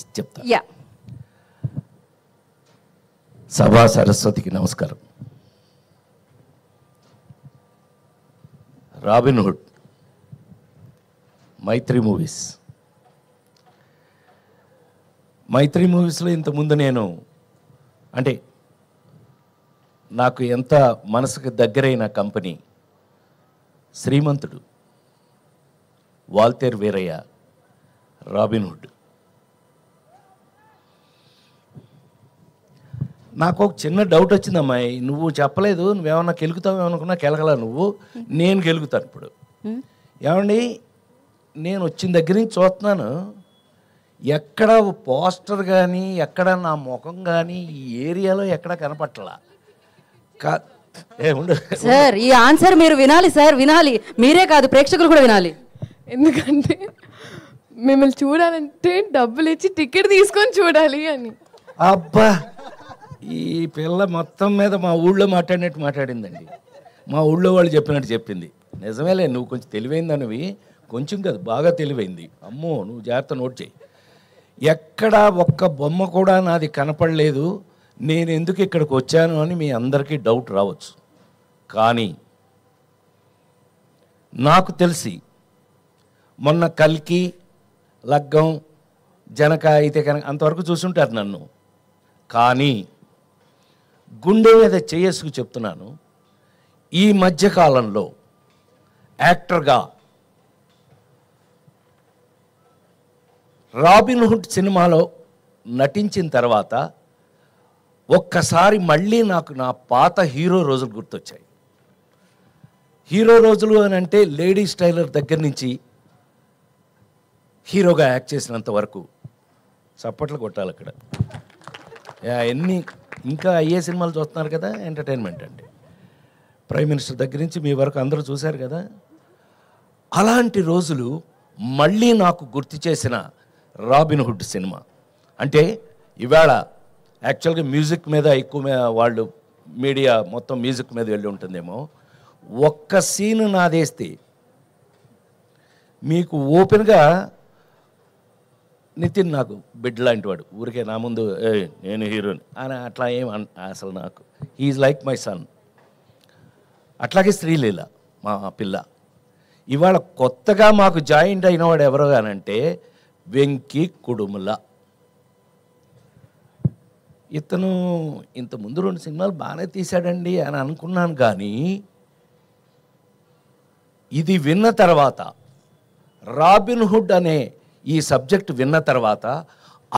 చెప్తా. యా సభా సరస్వతికి నమస్కారం. రాబిన్ హుడ్, మైత్రి మూవీస్. మైత్రి మూవీస్లో ఇంతకుముందు నేను అంటే నాకు ఎంత మనసుకు దగ్గరైన కంపెనీ శ్రీమంతుడు, వాల్తేర్ వీరయ్య, రాబిన్ హుడ్. నాకు ఒక చిన్న డౌట్ వచ్చింది, అమ్మాయి నువ్వు చెప్పలేదు, నువ్వేమన్నా కెలుగుతావు ఏమనుకున్నా కెలగలా నువ్వు, నేను గెలుగుతాను ఇప్పుడు. ఏమండి, నేను వచ్చిన దగ్గర నుంచి చూస్తున్నాను, ఎక్కడ పోస్టర్ కానీ ఎక్కడ నా ముఖం కానీ ఈ ఏరియాలో ఎక్కడ కనపట్టలా. సార్ ఈ ఆన్సర్ మీరు వినాలి సార్, వినాలి. మీరే కాదు ప్రేక్షకులు కూడా వినాలి. ఎందుకంటే మిమ్మల్ని చూడాలంటే డబ్బులు ఇచ్చి టికెట్ తీసుకొని చూడాలి అని. అబ్బా, ఈ పిల్ల మొత్తం మీద మా ఊళ్ళో మాట్లాడినట్టు మాట్లాడిందండి. మా ఊళ్ళో వాళ్ళు చెప్పినట్టు చెప్పింది. నిజమేలే, నువ్వు కొంచెం తెలివైందనివి, కొంచెం కాదు బాగా తెలివైంది. అమ్మో, నువ్వు జాగ్రత్త నోట్ చేయి. ఎక్కడ ఒక్క బొమ్మ కూడా నాది కనపడలేదు, నేను ఎందుకు ఇక్కడికి వచ్చాను అని మీ అందరికీ డౌట్ రావచ్చు. కానీ నాకు తెలిసి మొన్న కల్కి, లగ్గం, జనక అయితే కనుక అంతవరకు చూసుంటారు నన్ను. కానీ గుండె మీద చేసుకు చెప్తున్నాను, ఈ మధ్యకాలంలో యాక్టర్గా రాబిన్ హుడ్ సినిమాలో నటించిన తర్వాత ఒక్కసారి మళ్ళీ నాకు నా పాత హీరో రోజులు గుర్తొచ్చాయి. హీరో రోజులు అని అంటే లేడీస్ టైలర్ దగ్గర నుంచి హీరోగా యాక్ట్ చేసినంత వరకు చప్పట్లు కొట్టాలి అక్కడ. ఎన్ని ఇంకా అయ్యే సినిమాలు చూస్తున్నారు కదా, ఎంటర్టైన్మెంట్ అండి. ప్రైమ్ మినిస్టర్ దగ్గర నుంచి మీ వరకు అందరూ చూశారు కదా. అలాంటి రోజులు మళ్ళీ నాకు గుర్తు చేసిన రాబిన్ హుడ్ సినిమా. అంటే ఇవాళ యాక్చువల్గా మ్యూజిక్ మీద ఎక్కువ వాళ్ళు మీడియా మొత్తం మ్యూజిక్ మీద వెళ్ళి ఉంటుందేమో. ఒక్క సీను నాదేస్తే మీకు ఓపెన్గా, నితిన్ నాకు బిడ్డ లాంటి వాడు, ఊరికే నా ముందు నేను హీరోని అని అట్లా ఏం అసలు నాకు హీఈస్ లైక్ మై సన్. అట్లాగే శ్రీలీల మా పిల్ల. ఇవాళ కొత్తగా మాకు జాయింట్ అయినవాడు ఎవరో కానంటే వెంకీ కుడుముల. ఇతను ఇంతకుముందు 2 సినిమాలు బాగానే తీశాడండి అని అనుకున్నాను. కానీ ఇది విన్న తర్వాత, రాబిన్ హుడ్ అనే ఈ సబ్జెక్ట్ విన్న తర్వాత